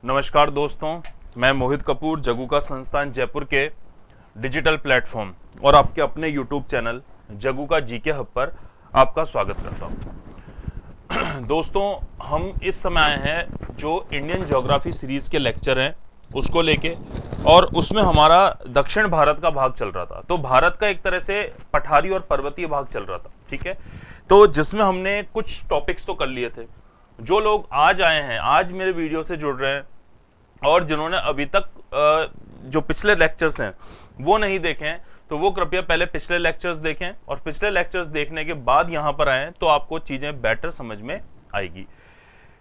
नमस्कार दोस्तों, मैं मोहित कपूर जगू का संस्थान जयपुर के डिजिटल प्लेटफॉर्म और आपके अपने यूट्यूब चैनल जगू का जीके हब पर आपका स्वागत करता हूं। दोस्तों, हम इस समय आए हैं जो इंडियन ज्योग्राफी सीरीज के लेक्चर हैं उसको लेके, और उसमें हमारा दक्षिण भारत का भाग चल रहा था। तो भारत का एक तरह से पठारी और पर्वतीय भाग चल रहा था, ठीक है। तो जिसमें हमने कुछ टॉपिक्स तो कर लिए थे। जो लोग आज आए हैं, आज मेरे वीडियो से जुड़ रहे हैं और जिन्होंने अभी तक जो पिछले लेक्चर्स हैं वो नहीं देखे हैं, तो वो कृपया पहले पिछले लेक्चर्स देखें और पिछले लेक्चर्स देखने के बाद यहाँ पर आएँ तो आपको चीज़ें बेटर समझ में आएगी।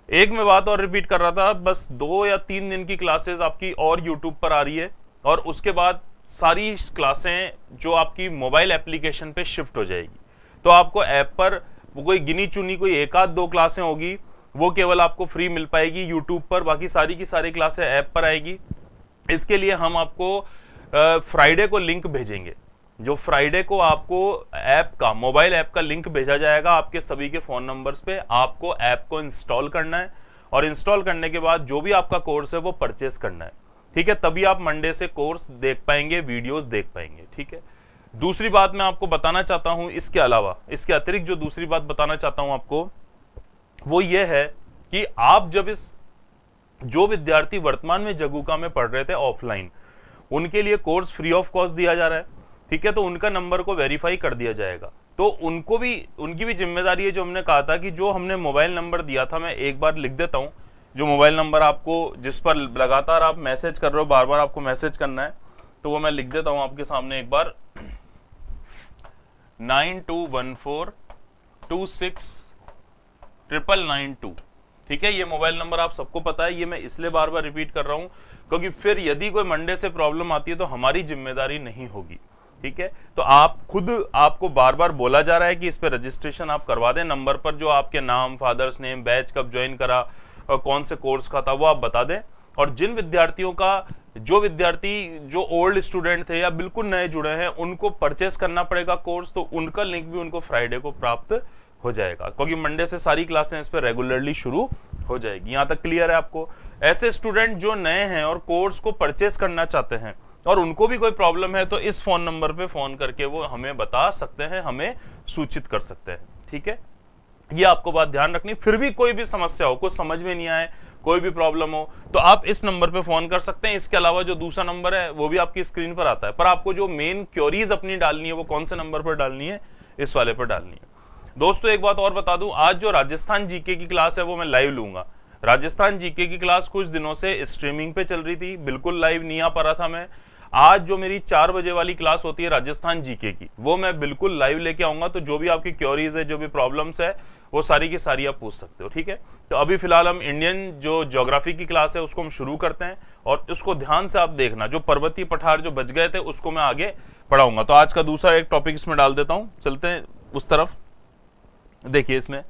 एक मैं बात और रिपीट कर रहा था, बस 2 या 3 दिन की क्लासेस आपकी और यूट्यूब पर आ रही है और उसके बाद सारी क्लासें जो आपकी मोबाइल एप्लीकेशन पे शिफ्ट हो जाएगी। तो आपको ऐप पर कोई गिनी चुनी कोई एक आध 2 क्लासें होगी, वो केवल आपको फ्री मिल पाएगी यूट्यूब पर, बाकी सारी की सारी क्लासें ऐप पर आएगी। इसके लिए हम आपको फ्राइडे को लिंक भेजेंगे। जो फ्राइडे को आपको ऐप का, मोबाइल ऐप का लिंक भेजा जाएगा आपके सभी के फ़ोन नंबर्स पे। आपको ऐप को इंस्टॉल करना है और इंस्टॉल करने के बाद जो भी आपका कोर्स है वो परचेस करना है, ठीक है। तभी आप मंडे से कोर्स देख पाएंगे, वीडियोस देख पाएंगे, ठीक है। दूसरी बात मैं आपको बताना चाहता हूं, इसके अलावा, इसके अतिरिक्त जो दूसरी बात बताना चाहता हूं आपको, वो ये है कि आप जब जो विद्यार्थी वर्तमान में जगूका में पढ़ रहे थे ऑफलाइन, उनके लिए कोर्स फ्री ऑफ कॉस्ट दिया जा रहा है, ठीक है। तो उनका नंबर को वेरीफाई कर दिया जाएगा। तो उनकी भी जिम्मेदारी है। जो हमने कहा था कि जो हमने मोबाइल नंबर दिया था, मैं एक बार लिख देता हूं, जो मोबाइल नंबर आपको, जिस पर लगातार आप मैसेज कर रहे हो, बार बार आपको मैसेज करना है, तो वो मैं लिख देता हूं आपके सामने एक बार। 9214269992, ठीक है। ये मोबाइल नंबर आप सबको पता है। ये मैं इसलिए बार बार रिपीट कर रहा हूं क्योंकि फिर यदि कोई मंडे से प्रॉब्लम आती है तो हमारी जिम्मेदारी नहीं होगी, ठीक है। तो आपको बार बार बोला जा रहा है कि इस पे रजिस्ट्रेशन आप करवा दें। नंबर पर जो आपके नाम, फादर्स नेम, बैच कब ज्वाइन करा और कौन से कोर्स का था वो आप बता दें। और जिन विद्यार्थियों का, जो विद्यार्थी जो ओल्ड स्टूडेंट थे या बिल्कुल नए जुड़े हैं, उनको परचेस करना पड़ेगा कोर्स, तो उनका लिंक भी उनको फ्राइडे को प्राप्त हो जाएगा, क्योंकि मंडे से सारी क्लासें इस पर रेगुलरली शुरू हो जाएगी। यहां तक क्लियर है आपको? ऐसे स्टूडेंट जो नए हैं और कोर्स को परचेस करना चाहते हैं और उनको भी कोई प्रॉब्लम है, तो इस फोन नंबर पे फोन करके वो हमें बता सकते हैं, हमें सूचित कर सकते हैं, ठीक है। ये आपको बात ध्यान रखनी। फिर भी कोई भी समस्या हो, कुछ समझ में नहीं आए, कोई भी प्रॉब्लम हो, तो आप इस नंबर पे फोन कर सकते हैं। इसके अलावा जो दूसरा नंबर है वो भी आपकी स्क्रीन पर आता है, पर आपको जो मेन क्वेरीज अपनी डालनी है वो कौन से नंबर पर डालनी है? इस वाले पर डालनी है। दोस्तों, एक बात और बता दूं, आज जो राजस्थान जीके की क्लास है वो मैं लाइव लूंगा। राजस्थान जीके की क्लास कुछ दिनों से स्ट्रीमिंग पे चल रही थी, बिल्कुल लाइव नहीं आ पा रहा था मैं। आज जो मेरी 4 बजे वाली क्लास होती है राजस्थान जीके की, वो मैं बिल्कुल लाइव लेके आऊंगा। तो जो भी आपकी क्वेरीज है, जो भी प्रॉब्लम्स है, वो सारी की सारी आप पूछ सकते हो, ठीक है। तो अभी फिलहाल हम इंडियन जो ज्योग्राफी की क्लास है उसको हम शुरू करते हैं, और उसको ध्यान से आप देखना। जो पर्वतीय पठार जो बच गए थे उसको मैं आगे पढ़ाऊंगा। तो आज का दूसरा एक टॉपिक इसमें डाल देता हूं, चलते हैं उस तरफ। देखिए, इसमें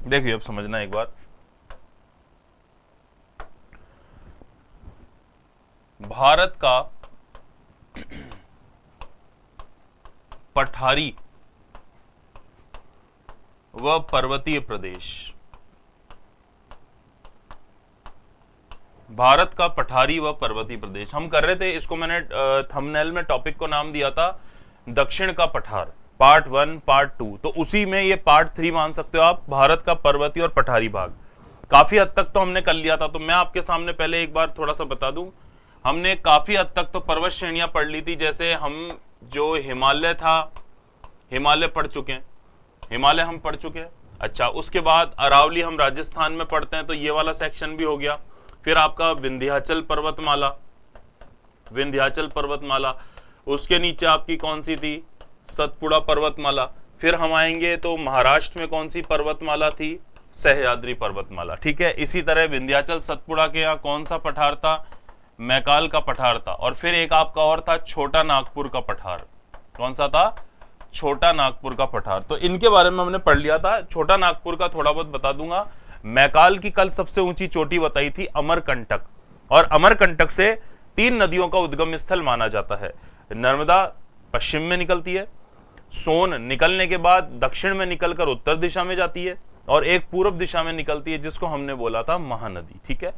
देखिए, अब समझना एक बार। भारत का पठारी व पर्वतीय प्रदेश, भारत का पठारी व पर्वतीय प्रदेश हम कर रहे थे। इसको मैंने थंबनेल में टॉपिक को नाम दिया था दक्षिण का पठार, पार्ट 1, पार्ट 2। तो उसी में ये पार्ट 3 मान सकते हो आप, भारत का पर्वतीय और पठारी भाग। काफी हद तक तो हमने कर लिया था। तो मैं आपके सामने पहले एक बार थोड़ा सा बता दूं, हमने काफी हद तक तो पर्वत श्रेणियां पढ़ ली थी। जैसे हम जो हिमालय था, हिमालय पढ़ चुके हैं, हिमालय हम पढ़ चुके हैं। अच्छा, उसके बाद अरावली हम राजस्थान में पढ़ते हैं, तो ये वाला सेक्शन भी हो गया। फिर आपका विंध्याचल पर्वतमाला, विंध्याचल पर्वतमाला, उसके नीचे आपकी कौन सी थी? सतपुड़ा पर्वतमाला। फिर हम आएंगे तो महाराष्ट्र में कौन सी पर्वतमाला थी? सह्याद्री पर्वतमाला, ठीक है। इसी तरह विंध्याचल सतपुड़ा के यहाँ कौन सा पठार था? मैकाल का पठार था। और फिर एक आपका और था छोटा नागपुर का पठार। कौन सा था? छोटा नागपुर का पठार। तो इनके बारे में हमने पढ़ लिया था। छोटा नागपुर का थोड़ा बहुत बता दूंगा। मैकाल की कल सबसे ऊंची चोटी बताई थी अमरकंटक, और अमरकंटक से 3 नदियों का उद्गम स्थल माना जाता है। नर्मदा, पश्चिम में निकलती है, सोन निकलने के बाद दक्षिण में निकलकर उत्तर दिशा में जाती है, और एक पूर्व दिशा में निकलती है जिसको हमने बोला था महानदी। ठीक है,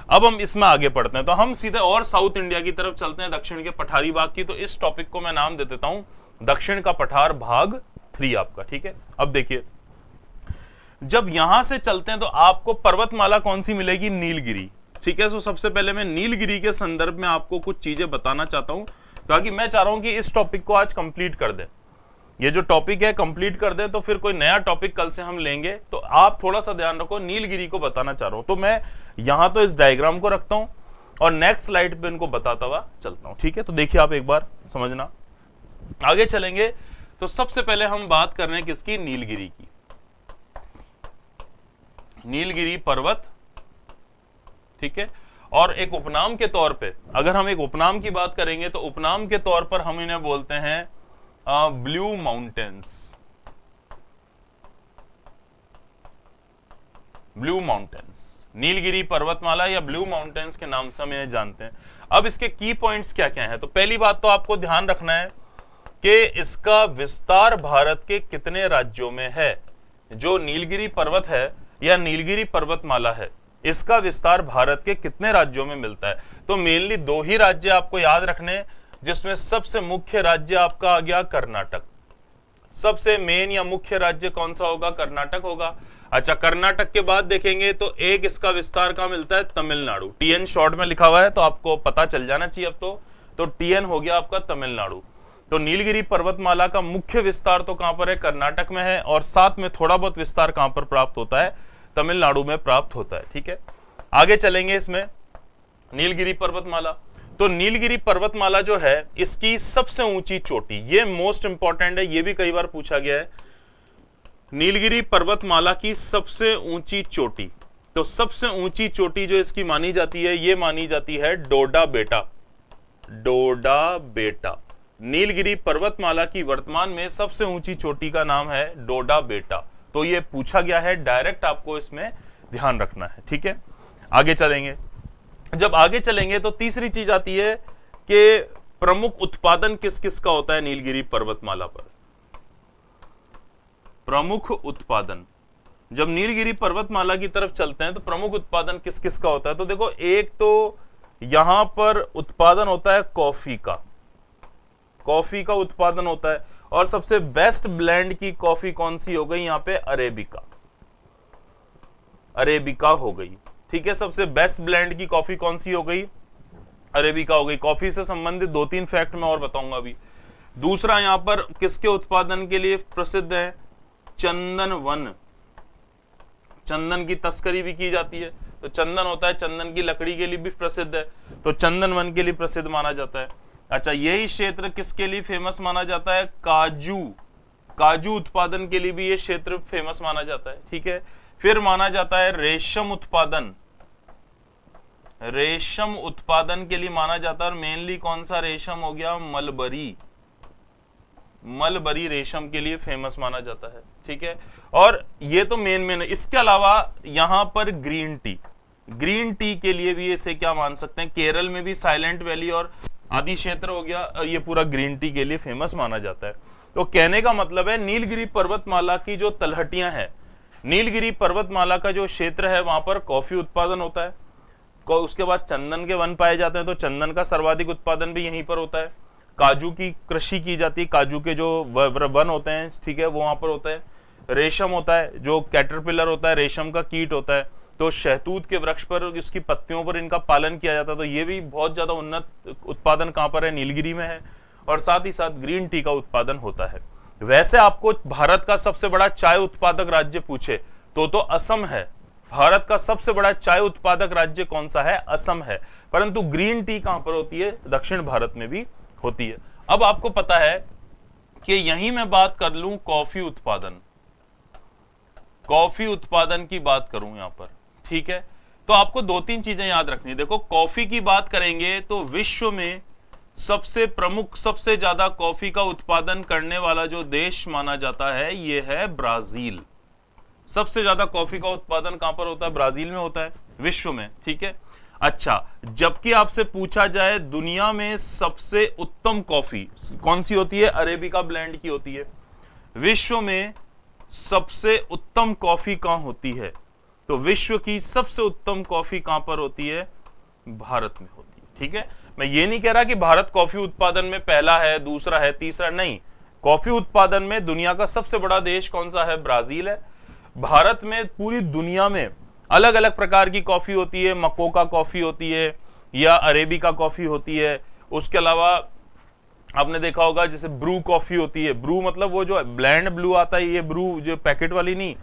अब हम इसमें आगे पढ़ते हैं, तो हम सीधे और साउथ इंडिया की तरफ चलते हैं, दक्षिण के पठारी भाग की। तो इस टॉपिक को मैं नाम दे देता हूं दक्षिण का पठार भाग 3 आपका। ठीक है, अब देखिए जब यहां से चलते हैं तो आपको पर्वतमाला कौन सी मिलेगी? नीलगिरी। ठीक है, तो सबसे पहले मैं नीलगिरी के संदर्भ में आपको कुछ चीजें बताना चाहता हूं, ताकि मैं चाह रहा हूं कि इस टॉपिक को आज कंप्लीट कर दें। ये जो टॉपिक है कंप्लीट कर दें, तो फिर कोई नया टॉपिक कल से हम लेंगे। तो आप थोड़ा सा ध्यान रखो, नीलगिरी को बताना चाह रहा हूं। तो मैं यहां तो इस डायग्राम को रखता हूं और नेक्स्ट स्लाइड पे इनको बताता हुआ चलता हूं। ठीक है, तो देखिए आप एक बार समझना, आगे चलेंगे। तो सबसे पहले हम बात कर रहे हैं किसकी? नीलगिरी की। नीलगिरी पर्वत, ठीक है, और एक उपनाम के तौर पे, अगर हम एक उपनाम की बात करेंगे तो उपनाम के तौर पर हम इन्हें बोलते हैं blue mountains. Blue mountains, Nilgiri पर्वतमाला या ब्लू माउंटेन्स के नाम से हम इन्हें जानते हैं। अब इसके की पॉइंट्स क्या क्या हैं? तो पहली बात तो आपको ध्यान रखना है कि इसका विस्तार भारत के कितने राज्यों में है। जो नीलगिरी पर्वत है या नीलगिरी पर्वतमाला है, इसका विस्तार भारत के कितने राज्यों में मिलता है? तो मेनली 2 ही राज्य आपको याद रखने, जिसमें सबसे मुख्य राज्य आपका आ गया कर्नाटक। सबसे मेन या मुख्य राज्य कौन सा होगा? कर्नाटक होगा। अच्छा, कर्नाटक के बाद देखेंगे तो एक इसका विस्तार कहां मिलता है? तमिलनाडु। टीएन शॉर्ट में लिखा हुआ है तो आपको पता चल जाना चाहिए अब तो टीएन हो गया आपका तमिलनाडु। तो नीलगिरी पर्वतमाला का मुख्य विस्तार तो कहां पर है? कर्नाटक में है, और साथ में थोड़ा बहुत विस्तार कहां पर प्राप्त होता है? तमिलनाडु में प्राप्त होता है। ठीक है, आगे चलेंगे इसमें नीलगिरी पर्वतमाला। तो नीलगिरी पर्वतमाला जो है, इसकी सबसे ऊंची चोटी, ये मोस्ट इंपॉर्टेंट है, ये भी कई बार पूछा गया है। नीलगिरी पर्वतमाला की सबसे ऊंची चोटी, तो सबसे ऊंची चोटी जो इसकी मानी जाती है, ये मानी जाती है डोडा बेटा। डोडा बेटा, नीलगिरी पर्वतमाला की वर्तमान में सबसे ऊंची चोटी का नाम है डोडा बेटा। तो ये पूछा गया है डायरेक्ट, आपको इसमें ध्यान रखना है। ठीक है, आगे चलेंगे। जब आगे चलेंगे तो तीसरी चीज आती है कि प्रमुख उत्पादन किस किस का होता है नीलगिरी पर्वतमाला पर। प्रमुख उत्पादन, जब नीलगिरी पर्वतमाला की तरफ चलते हैं तो प्रमुख उत्पादन किस किस का होता है? तो देखो, एक तो यहां पर उत्पादन होता है कॉफी का। कॉफी का उत्पादन होता है, और सबसे बेस्ट ब्लेंड की कॉफी कौन सी हो गई यहाँ पे? अरेबिका। अरेबिका हो गई। ठीक है, सबसे बेस्ट ब्लेंड की कॉफी कौन सी हो गई? अरेबिका हो गई। कॉफी से संबंधित 2-3 फैक्ट मैं और बताऊंगा अभी। दूसरा, यहां पर किसके उत्पादन के लिए प्रसिद्ध है? चंदन वन। चंदन की तस्करी भी की जाती है, तो चंदन होता है, चंदन की लकड़ी के लिए भी प्रसिद्ध है, तो चंदन वन के लिए प्रसिद्ध माना जाता है। अच्छा, यही क्षेत्र किसके लिए फेमस माना जाता है? काजू। काजू उत्पादन के लिए भी ये क्षेत्र फेमस माना जाता है। ठीक है, फिर माना जाता है रेशम उत्पादन। रेशम उत्पादन के लिए माना जाता है, और मेनली कौन सा रेशम हो गया? मलबरी। मलबरी रेशम के लिए फेमस माना जाता है। ठीक है, और ये तो मेन है। इसके अलावा यहां पर ग्रीन टी, ग्रीन टी के लिए भी इसे क्या मान सकते हैं? केरल में भी साइलेंट वैली और आदि क्षेत्र हो गया, ये पूरा ग्रीन टी के लिए फेमस माना जाता है। तो कहने का मतलब है, नीलगिरी पर्वतमाला की जो तलहटियां हैं, नीलगिरी पर्वतमाला का जो क्षेत्र है, वहां पर कॉफी उत्पादन होता है, उसके बाद चंदन के वन पाए जाते हैं, तो चंदन का सर्वाधिक उत्पादन भी यहीं पर होता है। काजू की कृषि की जाती है, काजू के जो वन होते हैं, ठीक है, वो वहां पर होता है। रेशम होता है, जो कैटरपिलर होता है, रेशम का कीट होता है, तो शहतूत के वृक्ष पर, इसकी पत्तियों पर इनका पालन किया जाता है। तो ये भी बहुत ज्यादा उन्नत उत्पादन कहां पर है? नीलगिरी में है। और साथ ही साथ ग्रीन टी का उत्पादन होता है। वैसे आपको भारत का सबसे बड़ा चाय उत्पादक राज्य पूछे तो असम है। भारत का सबसे बड़ा चाय उत्पादक राज्य कौन सा है? असम है। परंतु ग्रीन टी कहां पर होती है? दक्षिण भारत में भी होती है। अब आपको पता है कि यहीं मैं बात कर लूं कॉफी उत्पादन, कॉफी उत्पादन की बात करूं यहां पर, ठीक है, तो आपको 2-3 चीजें याद रखनी है। देखो, कॉफी की बात करेंगे तो विश्व में सबसे प्रमुख, सबसे ज्यादा कॉफी का उत्पादन करने वाला जो देश माना जाता है, ये है ब्राजील। सबसे ज्यादा कॉफी का उत्पादन कहां पर होता है? ब्राजील में होता है, विश्व में। ठीक है, अच्छा, जबकि आपसे पूछा जाए दुनिया में सबसे उत्तम कॉफी कौन सी होती है, अरेबिका ब्लेंड की होती है। विश्व में सबसे उत्तम कॉफी कहां होती है, तो विश्व की सबसे उत्तम कॉफी कहां पर होती है, भारत में होती है। ठीक है, मैं ये नहीं कह रहा कि भारत कॉफी उत्पादन में पहला है, दूसरा है, तीसरा नहीं। कॉफी उत्पादन में दुनिया का सबसे बड़ा देश कौन सा है, ब्राजील है। भारत में पूरी दुनिया में अलग अलग प्रकार की कॉफी होती है, मकोका कॉफी होती है या अरेबिका कॉफी होती है। उसके अलावा आपने देखा होगा जैसे ब्रू कॉफी होती है, ब्रू मतलब वो जो ब्लेंड ब्लू आता है, ये ब्रू जो पैकेट वाली नहीं,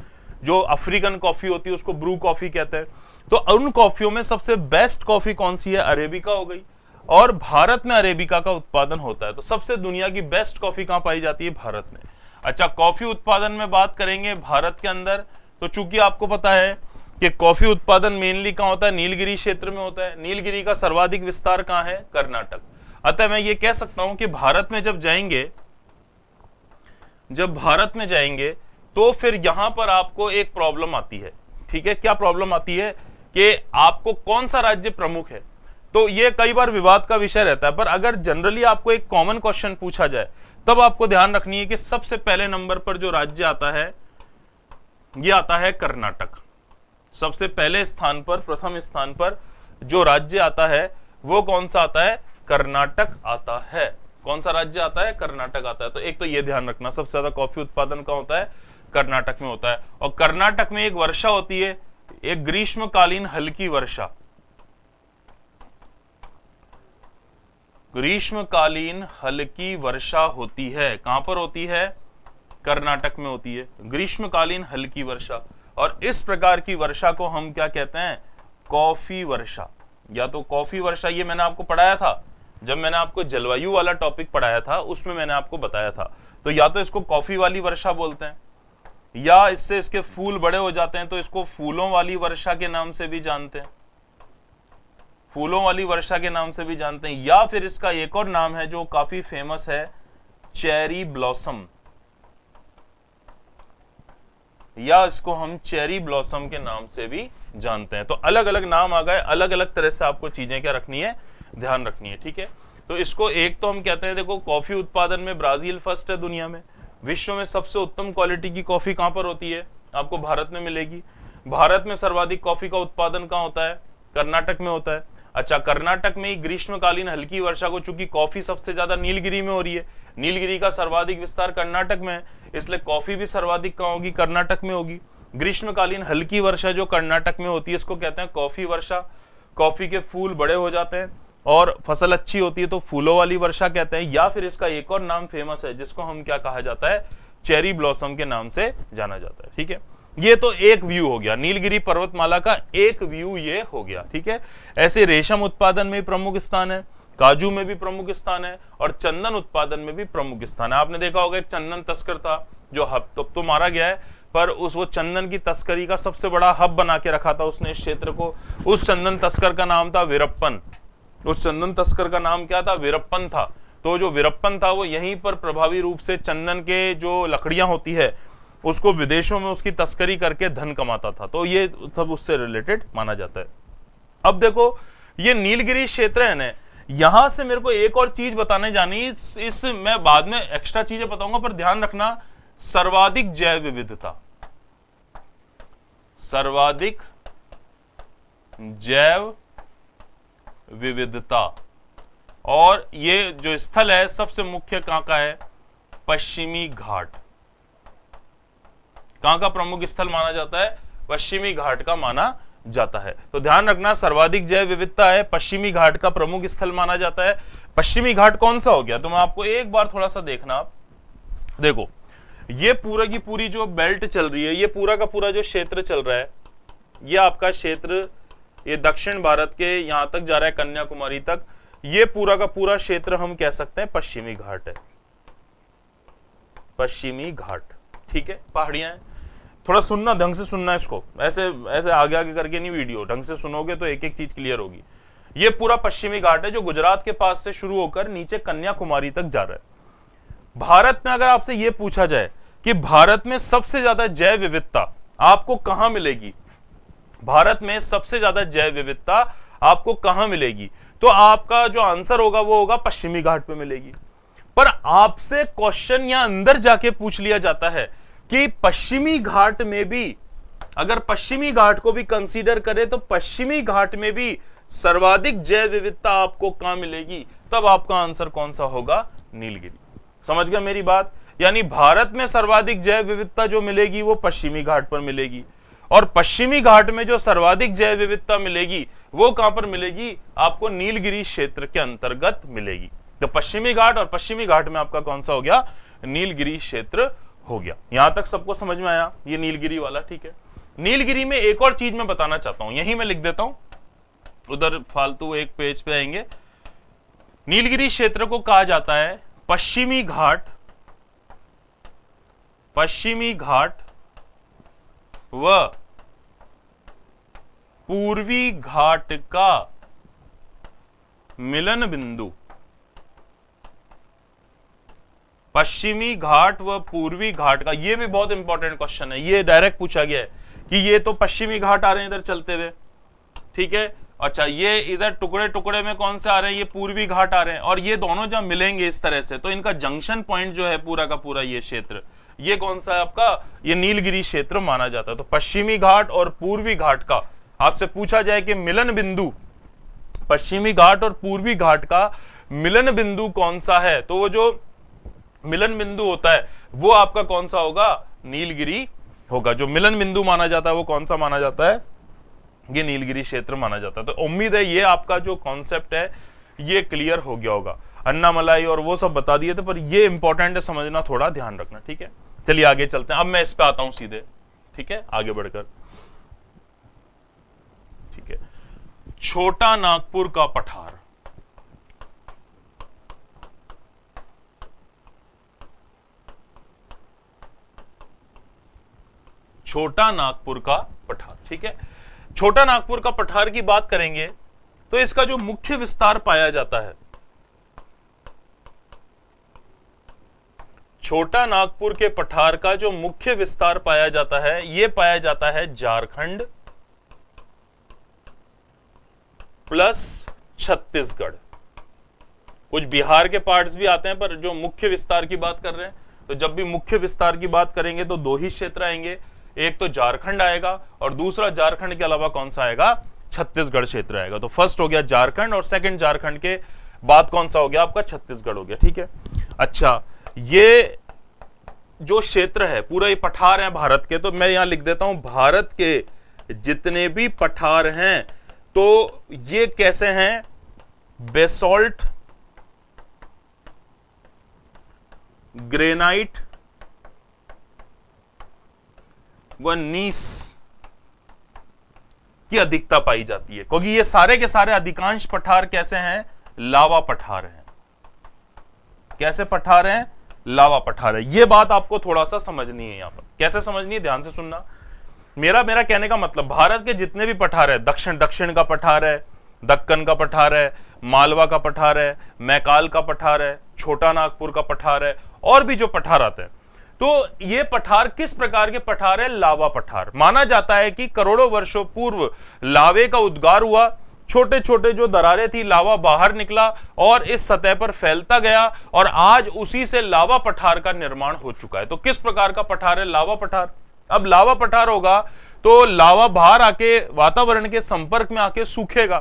जो अफ्रीकन कॉफी होती है उसको ब्रू कॉफी कहते हैं। तो उन कॉफियों में सबसे बेस्ट कॉफी कौन सी है, अरेबिका हो गई। और भारत में अरेबिका का उत्पादन होता है, तो सबसे दुनिया की बेस्ट कॉफी कहां पाई जाती है, भारत में। अच्छा, कॉफी उत्पादन में बात करेंगे भारत के अंदर, तो चूंकि आपको पता है कि कॉफी उत्पादन मेनली कहां होता है, नीलगिरी क्षेत्र में होता है। नीलगिरी का सर्वाधिक विस्तार कहां है, कर्नाटक। अतः मैं ये कह सकता हूं कि भारत में जब भारत में जाएंगे तो फिर यहां पर आपको एक प्रॉब्लम आती है। ठीक है, क्या प्रॉब्लम आती है कि आपको कौन सा राज्य प्रमुख है, तो ये कई बार विवाद का विषय रहता है। पर अगर जनरली आपको एक कॉमन क्वेश्चन पूछा जाए तब आपको ध्यान रखनी है कि सबसे पहले नंबर पर जो राज्य आता है ये आता है कर्नाटक। सबसे पहले स्थान पर, प्रथम स्थान पर जो राज्य आता है वो कौन सा आता है, कर्नाटक आता है। कौन सा राज्य आता है, कर्नाटक आता है। तो एक तो ये ध्यान रखना, सबसे ज्यादा कॉफी उत्पादन कहां होता है, कर्नाटक में होता है। और कर्नाटक में एक वर्षा होती है, एक ग्रीष्मकालीन हल्की वर्षा, ग्रीष्मकालीन हल्की वर्षा होती है। कहां पर होती है, कर्नाटक में होती है, ग्रीष्मकालीन हल्की वर्षा। और इस प्रकार की वर्षा को हम क्या कहते हैं, कॉफी वर्षा। या तो कॉफी वर्षा, ये मैंने आपको पढ़ाया था जब मैंने आपको जलवायु वाला टॉपिक पढ़ाया था, उसमें मैंने आपको बताया था। तो या तो इसको कॉफी वाली वर्षा बोलते हैं, या इससे इसके फूल बड़े हो जाते हैं तो इसको फूलों वाली वर्षा के नाम से भी जानते हैं, फूलों वाली वर्षा के नाम से भी जानते हैं। या फिर इसका एक और नाम है जो काफी फेमस है, चेरी ब्लॉसम, या इसको हम चेरी ब्लॉसम के नाम से भी जानते हैं। तो अलग अलग नाम आ गए, अलग अलग तरह से आपको चीजें क्या रखनी है, ध्यान रखनी है। ठीक है, तो इसको एक तो हम कहते हैं, देखो कॉफी उत्पादन में ब्राजील फर्स्ट है दुनिया में। विश्व में सबसे उत्तम क्वालिटी की कॉफी कहां पर होती है, आपको भारत में मिलेगी। भारत में सर्वाधिक कॉफी का उत्पादन कहां होता है, कर्नाटक में होता है। अच्छा, कर्नाटक में ग्रीष्मकालीन हल्की वर्षा को, चूंकि कॉफी सबसे ज्यादा नीलगिरी में हो रही है, नीलगिरी का सर्वाधिक विस्तार कर्नाटक में है, इसलिए कॉफी भी सर्वाधिक कहां होगी, कर्नाटक में होगी। ग्रीष्मकालीन हल्की वर्षा जो कर्नाटक में होती है इसको कहते हैं कॉफी वर्षा। कॉफी के फूल बड़े हो जाते हैं और फसल अच्छी होती है तो फूलों वाली वर्षा कहते हैं। या फिर इसका एक और नाम फेमस है जिसको हम क्या कहा जाता है, चेरी ब्लॉसम के नाम से जाना जाता है। ठीक है, ये तो एक व्यू हो गया, नीलगिरी पर्वतमाला का एक व्यू ये हो गया। ठीक है, ऐसे रेशम उत्पादन में प्रमुख स्थान है, काजू में भी प्रमुख स्थान है, और चंदन उत्पादन में भी प्रमुख स्थान है। आपने देखा होगा एक चंदन तस्कर था जो हब तो मारा गया है, पर वो चंदन की तस्करी का सबसे बड़ा हब बना के रखा था उसने इस क्षेत्र को। उस चंदन तस्कर का नाम था वीरप्पन। उस चंदन तस्कर का नाम क्या था, वीरप्पन था। तो जो वीरप्पन था वो यहीं पर प्रभावी रूप से चंदन के जो लकड़ियां होती है उसको विदेशों में उसकी तस्करी करके धन कमाता था। तो ये सब उससे रिलेटेड माना जाता है। अब देखो ये नीलगिरी क्षेत्र है ना, यहां से मेरे को एक और चीज बताने जानी, इस मैं बाद में एक्स्ट्रा चीजें बताऊंगा, पर ध्यान रखना, सर्वाधिक जैव विविधता, सर्वाधिक जैव विविधता। और ये जो स्थल है सबसे मुख्य कहां का है, पश्चिमी घाट। कहां का प्रमुख स्थल माना जाता है, पश्चिमी घाट का माना जाता है। तो ध्यान रखना, सर्वाधिक जैव विविधता है, पश्चिमी घाट का प्रमुख स्थल माना जाता है। पश्चिमी घाट कौन सा हो गया, तो मैं आपको एक बार थोड़ा सा देखना, आप देखो ये पूरा की पूरी जो बेल्ट चल रही है, ये पूरा का पूरा जो क्षेत्र चल रहा है, ये आपका क्षेत्र, ये दक्षिण भारत के यहां तक जा रहा है कन्याकुमारी तक, ये पूरा का पूरा क्षेत्र हम कह सकते हैं पश्चिमी घाट है, पश्चिमी घाट। ठीक है, पहाड़ियां हैं, थोड़ा सुनना, ढंग से सुनना इसको, ऐसे ऐसे आगे आगे करके नहीं, वीडियो ढंग से सुनोगे तो एक एक चीज क्लियर होगी। ये पूरा पश्चिमी घाट है जो गुजरात के पास से शुरू होकर नीचे कन्याकुमारी तक जा रहा है। भारत में अगर आपसे यह पूछा जाए कि भारत में सबसे ज्यादा जैव विविधता आपको कहां मिलेगी, भारत में सबसे ज्यादा जैव विविधता आपको कहां मिलेगी? तो आपका जो आंसर होगा वो होगा पश्चिमी घाट पे मिलेगी। पर आपसे क्वेश्चन यहां अंदर जाके पूछ लिया जाता है कि पश्चिमी घाट में भी, अगर पश्चिमी घाट को भी कंसीडर करें तो पश्चिमी घाट में भी सर्वाधिक जैव विविधता आपको कहां मिलेगी? तब आपका आंसर कौन सा होगा? नीलगिरी। समझ गए मेरी बात? यानी भारत में सर्वाधिक जैव विविधता जो मिलेगी वो पश्चिमी घाट पर मिलेगी, और पश्चिमी घाट में जो सर्वाधिक जैव विविधता मिलेगी वो कहां पर मिलेगी? आपको नीलगिरी क्षेत्र के अंतर्गत मिलेगी। तो पश्चिमी घाट और पश्चिमी घाट में आपका कौन सा हो गया? नीलगिरी क्षेत्र हो गया। यहां तक सबको समझ में आया? ये नीलगिरी वाला, ठीक है। नीलगिरी में एक और चीज मैं बताना चाहता हूं, यही मैं लिख देता हूं, उधर फालतू एक पेज पे आएंगे। नीलगिरी क्षेत्र को कहा जाता है पश्चिमी घाट व पूर्वी घाट का मिलन बिंदु। पश्चिमी घाट व पूर्वी घाट का, ये भी बहुत इंपॉर्टेंट क्वेश्चन है, ये डायरेक्ट पूछा गया है कि ये तो पश्चिमी घाट आ रहे हैं इधर चलते हुए, ठीक है। अच्छा, ये इधर टुकड़े टुकड़े में कौन से आ रहे हैं? ये पूर्वी घाट आ रहे हैं, और ये दोनों जब मिलेंगे इस तरह से तो इनका जंक्शन पॉइंट जो है पूरा का पूरा ये क्षेत्र, ये कौन सा है आपका? ये नीलगिरी क्षेत्र माना जाता है। तो पश्चिमी घाट और पूर्वी घाट का आपसे पूछा जाए कि मिलन बिंदु, पश्चिमी घाट और पूर्वी घाट का मिलन बिंदु कौन सा है, तो वो जो मिलन बिंदु होता है वो आपका कौन सा होगा? नीलगिरी होगा। जो मिलन बिंदु माना जाता है वो कौन सा माना जाता है? ये नीलगिरी क्षेत्र माना जाता है। तो उम्मीद है ये आपका जो कॉन्सेप्ट है ये क्लियर हो गया होगा। अन्नामलाई और वो सब बता दिए थे, पर ये इंपॉर्टेंट है समझना, थोड़ा ध्यान रखना, ठीक है। चलिए आगे चलते हैं। अब मैं इस पे आता हूं सीधे, ठीक है, आगे बढ़कर, ठीक है। छोटा नागपुर का पठार, छोटा नागपुर का पठार, ठीक है। छोटा नागपुर का पठार की बात करेंगे तो इसका जो मुख्य विस्तार पाया जाता है, छोटा नागपुर के पठार का जो मुख्य विस्तार पाया जाता है यह पाया जाता है झारखंड प्लस छत्तीसगढ़। कुछ बिहार के पार्ट्स भी आते हैं, पर जो मुख्य विस्तार की बात कर रहे हैं तो जब भी मुख्य विस्तार की बात करेंगे तो दो ही क्षेत्र आएंगे, एक तो झारखंड आएगा और दूसरा झारखंड के अलावा कौन सा आएगा? छत्तीसगढ़ क्षेत्र आएगा। तो फर्स्ट हो गया झारखंड और सेकंड झारखंड के बाद कौन सा हो गया? आपका छत्तीसगढ़ हो गया, ठीक है। अच्छा, ये जो क्षेत्र है पूरा ये पठार है भारत के, तो मैं यहां लिख देता हूं भारत के जितने भी पठार हैं तो ये कैसे हैं? बेसॉल्ट, ग्रेनाइट व नीस की अधिकता पाई जाती है, क्योंकि ये सारे के सारे अधिकांश पठार कैसे हैं? लावा पठार हैं। कैसे पठार हैं? लावा पठार है। ये बात आपको थोड़ा सा समझनी है। यहां पर कैसे समझनी है, ध्यान से सुनना। मेरा कहने का मतलब भारत के जितने भी पठार है, दक्षिण का पठार है, दक्कन का पठार है, मालवा का पठार है, मैकाल का पठार है, छोटा नागपुर का पठार है, और भी जो पठार आते हैं, तो ये पठार किस प्रकार के पठार है? लावा पठार। माना जाता है कि करोड़ों वर्षों पूर्व लावे का उद्गार हुआ, छोटे छोटे जो दरारें थी, लावा बाहर निकला और इस सतह पर फैलता गया, और आज उसी से लावा पठार का निर्माण हो चुका है। तो किस प्रकार का पठार है? लावा पठार। अब लावा पठार होगा तो लावा बाहर आके वातावरण के संपर्क में आके सूखेगा,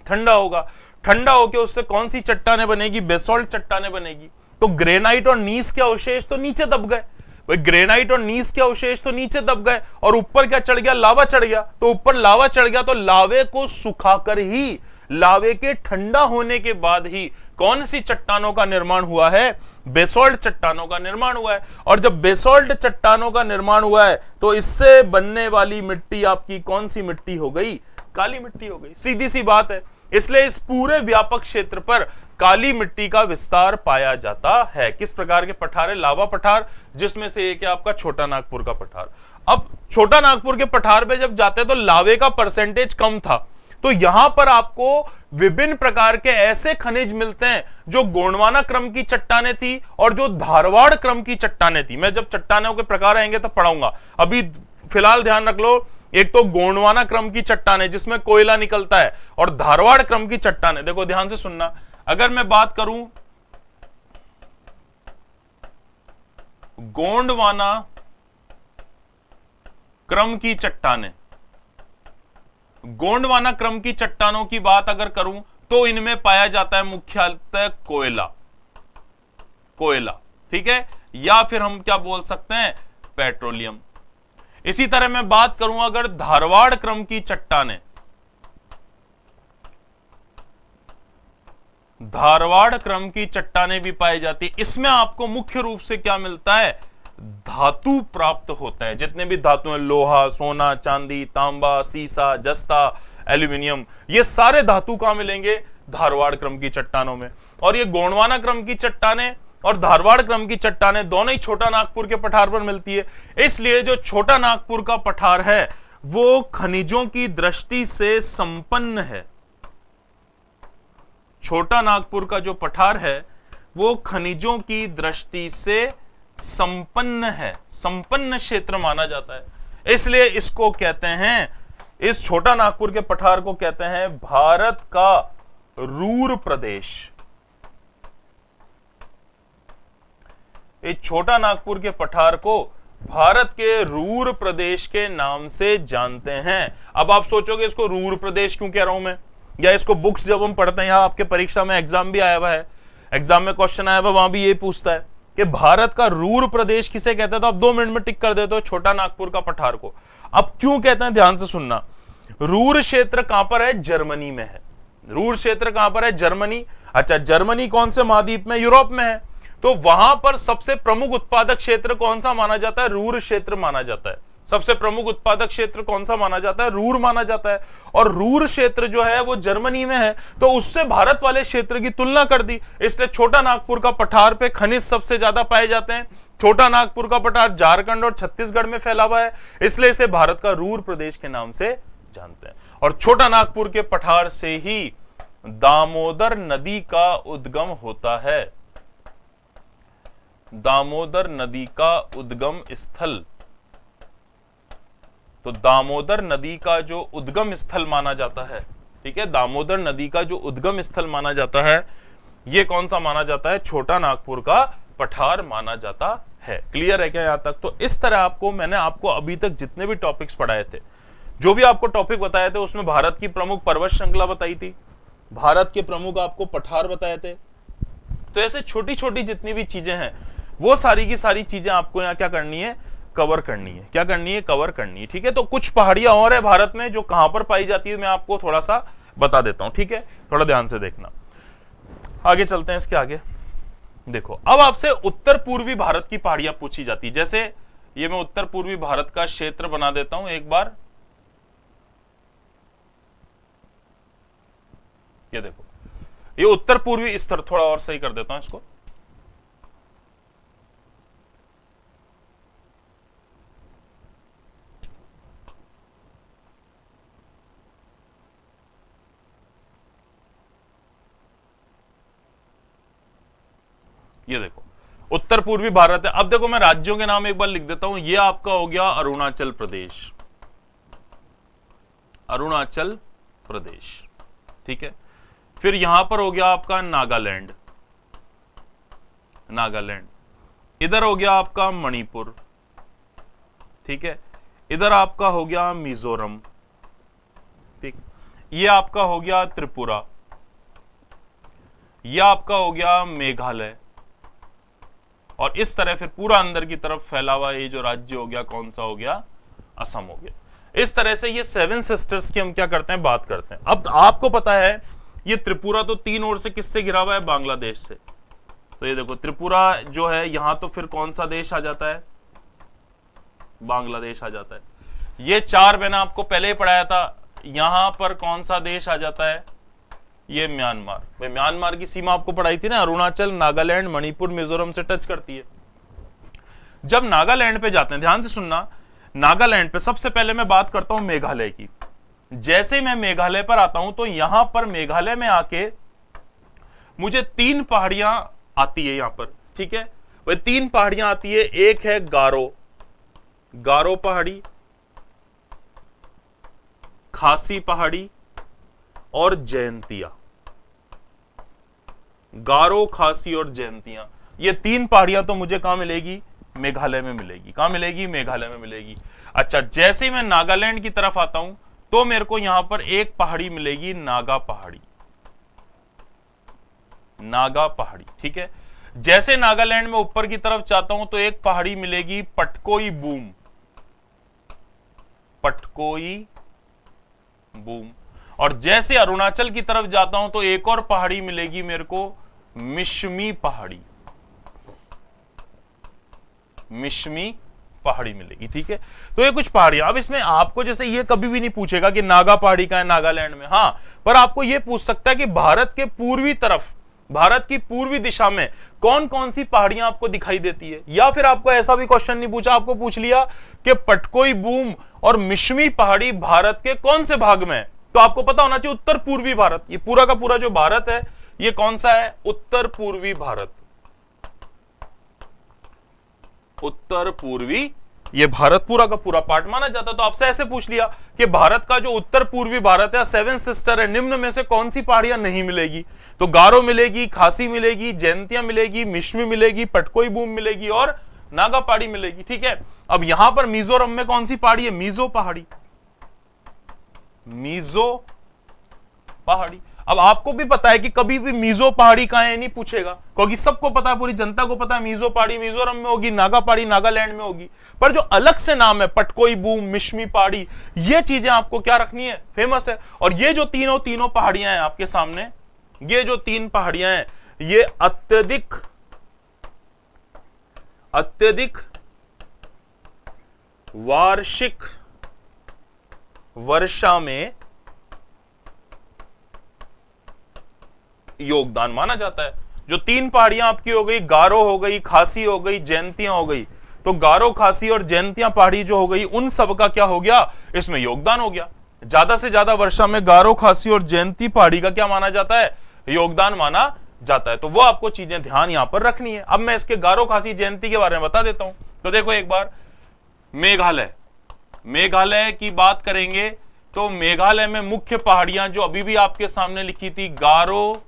ठंडा होगा, ठंडा होके उससे कौन सी चट्टानें बनेगी? बेसॉल्ट चट्टानें बनेगी। तो ग्रेनाइट और नीस के अवशेष तो नीचे दब गए, ग्रेनाइट और नीस के अवशेष तो नीचे दब गए, और ऊपर क्या चढ़ गया? लावा चढ़ गया। तो ऊपर लावा चढ़ गया तो लावे को सुखाकर ही, लावे के ठंडा होने के बाद ही कौन सी चट्टानों का निर्माण हुआ है? बेसॉल्ट चट्टानों का निर्माण हुआ है। और जब बेसॉल्ट चट्टानों का निर्माण हुआ है तो इससे बनने वाली मिट्टी आपकी कौन सी मिट्टी हो गई? काली मिट्टी हो गई। सीधी सी बात है। इसलिए इस पूरे व्यापक क्षेत्र पर काली मिट्टी का विस्तार पाया जाता है। किस प्रकार के पठार है? लावा पठार, जिसमें से एक है आपका छोटा नागपुर का पठार। अब छोटा नागपुर के पठार पे जब जाते हैं तो लावे का परसेंटेज कम था, तो यहां पर आपको विभिन्न प्रकार के ऐसे खनिज मिलते हैं जो गोंडवाना क्रम की चट्टानें थी और जो धारवाड़ क्रम की चट्टानें थी। मैं जब चट्टानों के प्रकार आएंगे तब पढ़ाऊंगा, अभी फिलहाल ध्यान रख लो एक तो गोंडवाना क्रम की चट्टानें जिसमें कोयला निकलता है, और धारवाड़ क्रम की चट्टानें। देखो ध्यान से सुनना, अगर मैं बात करूं गोंडवाना क्रम की चट्टानें, गोंडवाना क्रम की चट्टानों की बात अगर करूं तो इनमें पाया जाता है मुख्यतः कोयला, कोयला, ठीक है, या फिर हम क्या बोल सकते हैं, पेट्रोलियम। इसी तरह मैं बात करूं अगर धारवाड़ क्रम की चट्टानें, धारवाड़ क्रम की चट्टानें भी पाई जाती है। इसमें आपको मुख्य रूप से क्या मिलता है, धातु प्राप्त होता है। जितने भी धातु हैं, लोहा, सोना, चांदी, तांबा, सीसा, जस्ता, एल्यूमिनियम, ये सारे धातु कहां मिलेंगे, धारवाड़ क्रम की चट्टानों में। और ये गोंडवाना क्रम की चट्टानें और धारवाड़ क्रम की चट्टानें दोनों ही छोटा नागपुर के पठार पर मिलती है। इसलिए जो छोटा नागपुर का पठार है वो खनिजों की दृष्टि से संपन्न है। छोटा नागपुर का जो पठार है वो खनिजों की दृष्टि से संपन्न है, संपन्न क्षेत्र माना जाता है। इसलिए इसको कहते हैं, इस छोटा नागपुर के पठार को कहते हैं भारत का रूर प्रदेश। इस छोटा नागपुर के पठार को भारत के रूर प्रदेश के नाम से जानते हैं। अब आप सोचोगे इसको रूर प्रदेश क्यों कह रहा हूं मैं, या इसको बुक्स जब हम पढ़ते हैं, यहां आपके परीक्षा में एग्जाम भी आया हुआ है, एग्जाम में क्वेश्चन आया हुआ, वहां भी ये पूछता है कि भारत का रूर प्रदेश किसे कहते हैं, तो आप 2 मिनट में टिक कर देते हो छोटा नागपुर का पठार को। अब क्यों कहते हैं, ध्यान से सुनना। रूर क्षेत्र कहां पर है, जर्मनी में है। रूर क्षेत्र कहां पर है, जर्मनी। अच्छा, जर्मनी कौन से महाद्वीप में, यूरोप में है। तो वहां पर सबसे प्रमुख उत्पादक क्षेत्र कौन सा माना जाता है, रूर क्षेत्र माना जाता है। सबसे प्रमुख उत्पादक क्षेत्र कौन सा माना जाता है, रूर माना जाता है। और रूर क्षेत्र जो है वो जर्मनी में है, तो उससे भारत वाले क्षेत्र की तुलना कर दी। इसलिए छोटा नागपुर का पठार पे खनिज सबसे ज्यादा पाए जाते हैं। छोटा नागपुर का पठार झारखंड और छत्तीसगढ़ में फैला हुआ है, इसलिए इसे भारत का रूर प्रदेश के नाम से जानते हैं। और छोटा नागपुर के पठार से ही दामोदर नदी का उद्गम होता है। दामोदर नदी का उद्गम स्थल, तो दामोदर नदी का जो उद्गम स्थल माना जाता है, ठीक है, दामोदर नदी का जो उद्गम स्थल माना जाता है, ये कौन सा माना जाता है, छोटा नागपुर का पठार माना जाता है। क्लियर है क्या यहां तक। तो इस तरह आपको मैंने आपको अभी तक जितने भी टॉपिक्स पढ़ाए थे, जो भी आपको टॉपिक बताए थे, उसमें भारत की प्रमुख पर्वत श्रृंखला बताई थी, भारत के प्रमुख आपको पठार बताए थे। तो ऐसे छोटी छोटी जितनी भी चीजें हैं वो सारी की सारी चीजें आपको यहाँ क्या करनी है, कवर करनी है। क्या करनी है, कवर करनी है। ठीक है, तो कुछ पहाड़ियां और है भारत में जो कहां पर पाई जाती है, मैं आपको थोड़ा सा बता देता हूं। ठीक है, थोड़ा ध्यान से देखना। आगे चलते हैं, इसके आगे देखो। अब आपसे उत्तर पूर्वी भारत की पहाड़ियां पूछी जाती है। जैसे ये मैं उत्तर पूर्वी भारत का क्षेत्र बना देता हूं एक बार, ये देखो, ये उत्तर पूर्वी स्तर, थोड़ा और सही कर देता हूं इसको। ये देखो उत्तर पूर्वी भारत है। अब देखो मैं राज्यों के नाम एक बार लिख देता हूं। ये आपका हो गया अरुणाचल प्रदेश, अरुणाचल प्रदेश, ठीक है। फिर यहां पर हो गया आपका नागालैंड, नागालैंड। इधर हो गया आपका मणिपुर, ठीक है। इधर आपका हो गया मिजोरम, ठीक। ये आपका हो गया त्रिपुरा, ये आपका हो गया मेघालय, और इस तरह फिर पूरा अंदर की तरफ फैला हुआ ये जो राज्य हो गया, कौन सा हो गया, असम हो गया। इस तरह से ये 7 सिस्टर्स की हम क्या करते हैं, बात करते हैं। अब आपको पता है ये त्रिपुरा तो 3 ओर से किससे घिरा हुआ है, बांग्लादेश से। तो ये देखो त्रिपुरा जो है यहां, तो फिर कौन सा देश आ जाता है, बांग्लादेश आ जाता है। ये 4 मैंने आपको पहले ही पढ़ाया था, यहां पर कौन सा देश आ जाता है, ये म्यांमार। भाई म्यांमार की सीमा आपको पढ़ाई थी ना, अरुणाचल, नागालैंड, मणिपुर, मिजोरम से टच करती है। जब नागालैंड पे जाते हैं, ध्यान से सुनना, नागालैंड पे सबसे पहले मैं बात करता हूं मेघालय की। जैसे मैं मेघालय पर आता हूं तो यहां पर मेघालय में आके मुझे 3 पहाड़ियां आती है यहां पर, ठीक है। वह 3 पहाड़ियां आती है, एक है गारो, गारो पहाड़ी, खासी पहाड़ी और जयंतिया। गारो, खासी और जयंतिया, ये तीन पहाड़ियां तो मुझे कहां मिलेगी? मेघालय में मिलेगी। कहां मिलेगी? मेघालय में मिलेगी। अच्छा, जैसे ही मैं नागालैंड की तरफ आता हूं तो मेरे को यहां पर एक पहाड़ी मिलेगी, नागा पहाड़ी। नागा पहाड़ी, ठीक है। जैसे नागालैंड में ऊपर की तरफ जाता हूं तो एक पहाड़ी मिलेगी पटकोई बूम। पटकोई बूम। और जैसे अरुणाचल की तरफ जाता हूं तो एक और पहाड़ी मिलेगी मेरे को, मिश्मी पहाड़ी। मिश्मी पहाड़ी मिलेगी, ठीक है। तो ये कुछ पहाड़ियां। अब इसमें आपको जैसे ये कभी भी नहीं पूछेगा कि नागा पहाड़ी का है नागालैंड में, हाँ, पर आपको ये पूछ सकता है कि भारत के पूर्वी तरफ, भारत की पूर्वी दिशा में कौन कौन सी पहाड़ियां आपको दिखाई देती है। या फिर आपको ऐसा भी क्वेश्चन नहीं पूछा, आपको पूछ लिया कि पटकोई बूम और मिश्मी पहाड़ी भारत के कौन से भाग में है, तो आपको पता होना चाहिए उत्तर पूर्वी भारत। ये पूरा का पूरा जो भारत है ये कौन सा है? उत्तर पूर्वी भारत। उत्तर पूर्वी, ये भारत पूरा का पूरा पार्ट माना जाता है। तो आपसे ऐसे पूछ लिया कि भारत का जो उत्तर पूर्वी भारत है, सेवन सिस्टर है, निम्न में से कौन सी पहाड़ियां नहीं मिलेगी? तो गारो मिलेगी, खासी मिलेगी, जयंतिया मिलेगी, मिश्मी मिलेगी, पटकोई बूम मिलेगी और नागा पहाड़ी मिलेगी, ठीक है। अब यहां पर मिजोरम में कौन सी पहाड़ी है? मिजो पहाड़ी। मिजो पहाड़ी। अब आपको भी पता है कि कभी भी मिजो पहाड़ी कहां है नहीं पूछेगा, क्योंकि सबको पता है, पूरी जनता को पता है मिजो पहाड़ी मिजोरम में होगी, नागा पहाड़ी नागालैंड में होगी। पर जो अलग से नाम है पटकोई बूम, मिश्मी पहाड़ी, ये चीजें आपको क्या रखनी है? फेमस है। और ये जो तीनों पहाड़ियां हैं आपके सामने, ये जो तीन पहाड़ियां हैं, ये अत्यधिक वार्षिक वर्षा में योगदान माना जाता है। जो तीन पहाड़ियां आपकी हो गई, गारो हो गई, खासी हो गई, जयंतियां हो गई, तो गारो, खासी और जयंतियां पहाड़ी जो हो गई, उन सब का क्या हो गया? इसमें योगदान हो गया। ज्यादा से ज्यादा वर्षा में गारो, खासी और जयंती पहाड़ी का क्या माना जाता है? योगदान माना जाता है। तो वो आपको चीजें ध्यान यहां पर रखनी है। अब मैं इसके गारो, खासी, जयंती के बारे में बता देता हूं। तो देखो एक बार, मेघालय की बात करेंगे तो मेघालय में मुख्य पहाड़ियां जो अभी भी आपके सामने लिखी थी, गारो,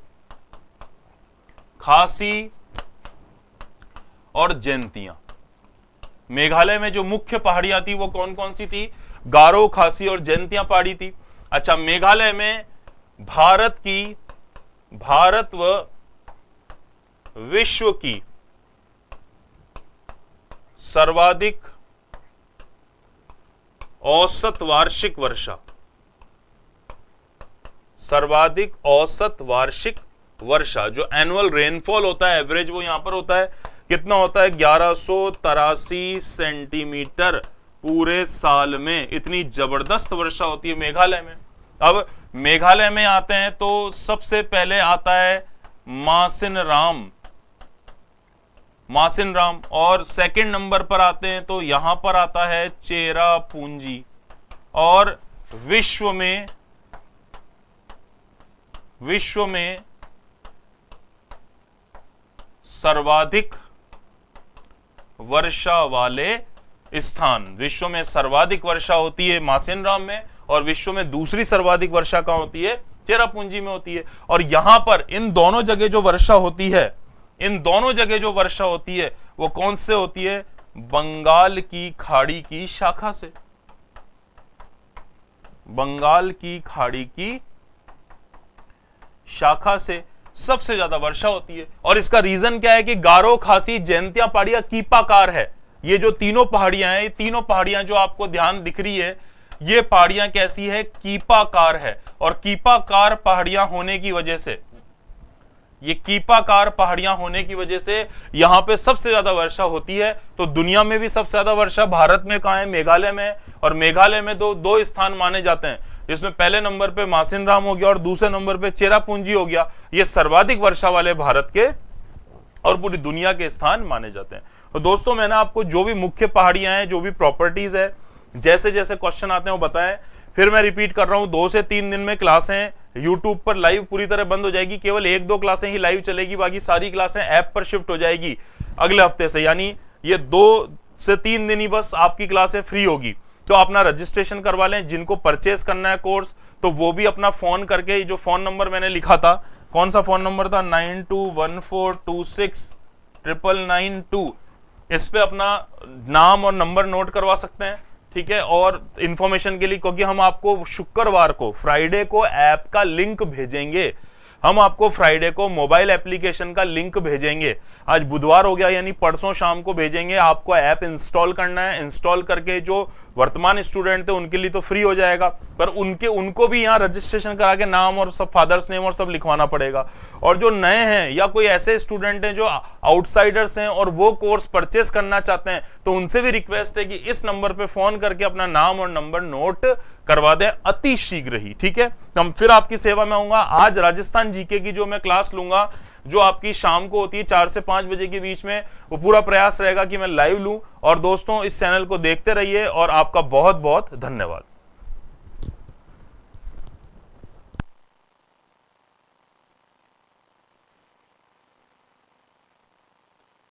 खासी और जयंतियां। मेघालय में जो मुख्य पहाड़ियां थी वो कौन कौन सी थी? गारो, खासी और जयंतियां पहाड़ी थी। अच्छा, मेघालय में भारत व विश्व की सर्वाधिक औसत वार्षिक वर्षा, सर्वाधिक औसत वार्षिक वर्षा, जो एनुअल रेनफॉल होता है, एवरेज, वो यहां पर होता है कितना होता है? 1183 सेंटीमीटर पूरे साल में। इतनी जबरदस्त वर्षा होती है मेघालय में। अब मेघालय में आते हैं तो सबसे पहले आता है मासिन राम, और सेकंड नंबर पर आते हैं तो यहां पर आता है चेरापूंजी। और विश्व में सर्वाधिक वर्षा वाले स्थान, विश्व में सर्वाधिक वर्षा होती है मासिन राम में, और विश्व में दूसरी सर्वाधिक वर्षा कहां होती है? चेरापूंजी में होती है। और यहां पर इन दोनों जगह जो वर्षा होती है, वो कौन से होती है? बंगाल की खाड़ी की शाखा से। बंगाल की खाड़ी की शाखा से सबसे ज्यादा वर्षा होती है। और इसका रीजन क्या है कि गारो, खासी, जयंतिया पहाड़ियां कीपाकार है। ये जो तीनों पहाड़ियां हैं, ये तीनों पहाड़ियां जो आपको ध्यान दिख रही है, ये पहाड़ियां कैसी है? कीपाकार है। और कीपाकार पहाड़ियां होने की वजह से, ये कीपाकार पहाड़ियां होने की वजह से यहां पे सबसे ज्यादा वर्षा होती है। तो दुनिया में भी सबसे ज्यादा वर्षा भारत में कहां है? मेघालय में। और मेघालय में दो स्थान माने जाते हैं, जिसमें पहले नंबर पे मासिन राम हो गया और दूसरे नंबर पे चेरापूंजी हो गया। ये सर्वाधिक वर्षा वाले भारत के और पूरी दुनिया के स्थान माने जाते हैं। तो दोस्तों, मैंने आपको जो भी मुख्य पहाड़ियां हैं, जो भी प्रॉपर्टीज है, जैसे जैसे क्वेश्चन आते हैं वो बताएं। फिर मैं रिपीट कर रहा हूं, 2 से 3 दिन में क्लासें यूट्यूब पर लाइव पूरी तरह बंद हो जाएगी। केवल 1-2 क्लासें ही लाइव चलेगी, बाकी सारी क्लासें ऐप पर शिफ्ट हो जाएगी अगले हफ्ते से। यानी ये 2 से 3 दिन ही बस आपकी क्लासें फ्री होगी। तो अपना रजिस्ट्रेशन करवा लें। जिनको परचेस करना है कोर्स तो वो भी अपना फोन करके, जो फोन नंबर मैंने लिखा था, कौन सा फोन नंबर था, 9214269992, इस पे अपना नाम और नंबर नोट करवा सकते हैं। ठीक है, और इंफॉर्मेशन के लिए, क्योंकि हम आपको शुक्रवार को, फ्राइडे को ऐप का लिंक भेजेंगे, हम आपको फ्राइडे को मोबाइल एप्लीकेशन का लिंक भेजेंगे। आज बुधवार हो गया, यानी परसों शाम को भेजेंगे। आपको ऐप इंस्टॉल करना है, इंस्टॉल करके जो वर्तमान स्टूडेंट थे उनके लिए तो फ्री हो जाएगा, पर उनको भी यहाँ रजिस्ट्रेशन करा के नाम और सब, फादर्स नेम और सब लिखवाना पड़ेगा। और जो नए हैं या कोई ऐसे स्टूडेंट हैं जो आउटसाइडर्स हैं और वो कोर्स परचेस करना चाहते हैं, तो उनसे भी रिक्वेस्ट है कि इस नंबर पे फोन करके अपना नाम और नंबर नोट करवा दें अति शीघ्र ही। ठीक है, हम फिर आपकी सेवा में आऊंगा। आज राजस्थान जीके की जो मैं क्लास लूंगा, जो आपकी शाम को होती है 4 से 5 बजे के बीच में, वो पूरा प्रयास रहेगा कि मैं लाइव लूं। और दोस्तों, इस चैनल को देखते रहिए और आपका बहुत बहुत धन्यवाद।